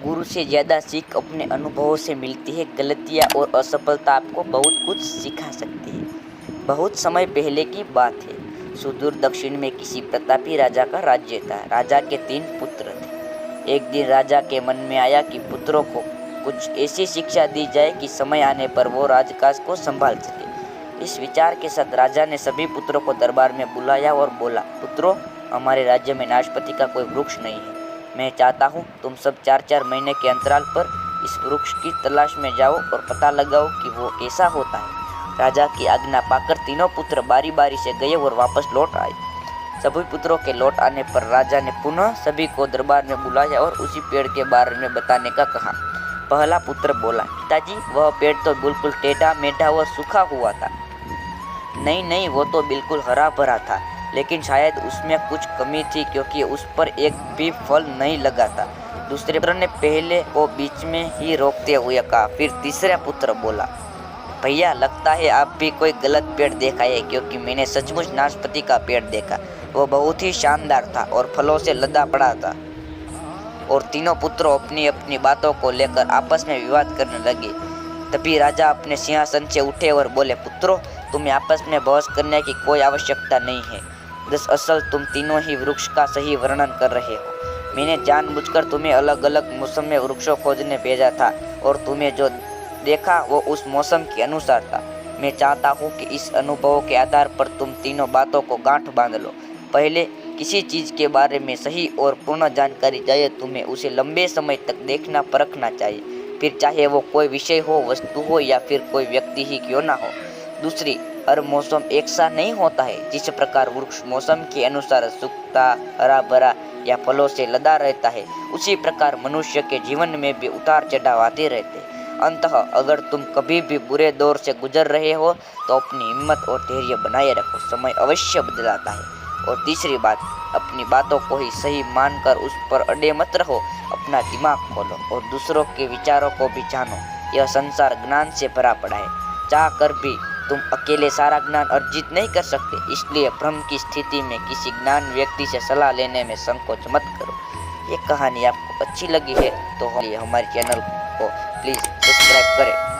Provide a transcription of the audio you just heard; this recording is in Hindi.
गुरु से ज़्यादा सीख अपने अनुभवों से मिलती है। गलतियाँ और असफलता आपको बहुत कुछ सिखा सकती है। बहुत समय पहले की बात है। सुदूर दक्षिण में किसी प्रतापी राजा का राज्य था। राजा के 3 पुत्र थे। एक दिन राजा के मन में आया कि पुत्रों को कुछ ऐसी शिक्षा दी जाए कि समय आने पर वो राजकाज को संभाल सके। इस विचार के साथ राजा ने सभी पुत्रों को दरबार में बुलाया और बोला, पुत्रों, हमारे राज्य में नाशपाती का कोई वृक्ष नहीं है। मैं चाहता हूँ तुम सब 4-4 महीने के अंतराल पर इस वृक्ष की तलाश में जाओ और पता लगाओ कि वो कैसा होता है। राजा की आज्ञा पाकर तीनों पुत्र बारी बारी से गए और वापस लौट आए। सभी पुत्रों के लौट आने पर राजा ने पुनः सभी को दरबार में बुलाया और उसी पेड़ के बारे में बताने का कहा। पहला पुत्र बोला, पिताजी, वह पेड़ तो बिल्कुल टेढ़ा मेढ़ा और सूखा हुआ था। नहीं, वो तो बिल्कुल हरा भरा था, लेकिन शायद उसमें कुछ कमी थी क्योंकि उस पर एक भी फल नहीं लगा था। दूसरे पुत्र ने पहले को बीच में ही रोकते हुए कहा। फिर तीसरा पुत्र बोला, भैया, लगता है आप भी कोई गलत पेड़ देखा है, क्योंकि मैंने सचमुच नाशपाती का पेड़ देखा। वो बहुत ही शानदार था और फलों से लदा पड़ा था। और तीनों पुत्रों अपनी अपनी बातों को लेकर आपस में विवाद करने लगे। तभी राजा अपने सिंहासन से उठे और बोले, पुत्रों, तुम्हें आपस में बहस करने की कोई आवश्यकता नहीं है। दरअसल तुम तीनों ही वृक्ष का सही वर्णन कर रहे हो। मैंने जानबूझकर तुम्हें अलग अलग मौसम में वृक्षों खोजने भेजा था और तुम्हें जो देखा वो उस मौसम के अनुसार था। मैं चाहता हूँ कि इस अनुभवों के आधार पर तुम तीनों बातों को गांठ बांध लो। पहले किसी चीज़ के बारे में सही और पूर्ण जानकारी चाहिए, तुम्हें उसे लंबे समय तक देखना परखना चाहिए, फिर चाहे वो कोई विषय हो, वस्तु हो या फिर कोई व्यक्ति ही क्यों ना हो। दूसरी, हर मौसम एक सा नहीं होता है। जिस प्रकार वृक्ष मौसम के अनुसार सूखता, हरा भरा या फलों से लदा रहता है, उसी प्रकार मनुष्य के जीवन में भी उतार चढ़ाव आते रहते हैं। अंततः अगर तुम कभी भी बुरे दौर से गुजर रहे हो तो अपनी हिम्मत और धैर्य बनाए रखो, समय अवश्य बदलाता है। और तीसरी बात, अपनी बातों को ही सही मानकर उस पर अड़े मत रहो, अपना दिमाग खोलो और दूसरों के विचारों को भी जानो। यह संसार ज्ञान से भरा पड़ा है, चाह कर भी तुम अकेले सारा ज्ञान अर्जित नहीं कर सकते। इसलिए भ्रम की स्थिति में किसी ज्ञान व्यक्ति से सलाह लेने में संकोच मत करो। ये कहानी आपको अच्छी लगी है तो हमारे चैनल को प्लीज़ सब्सक्राइब करें।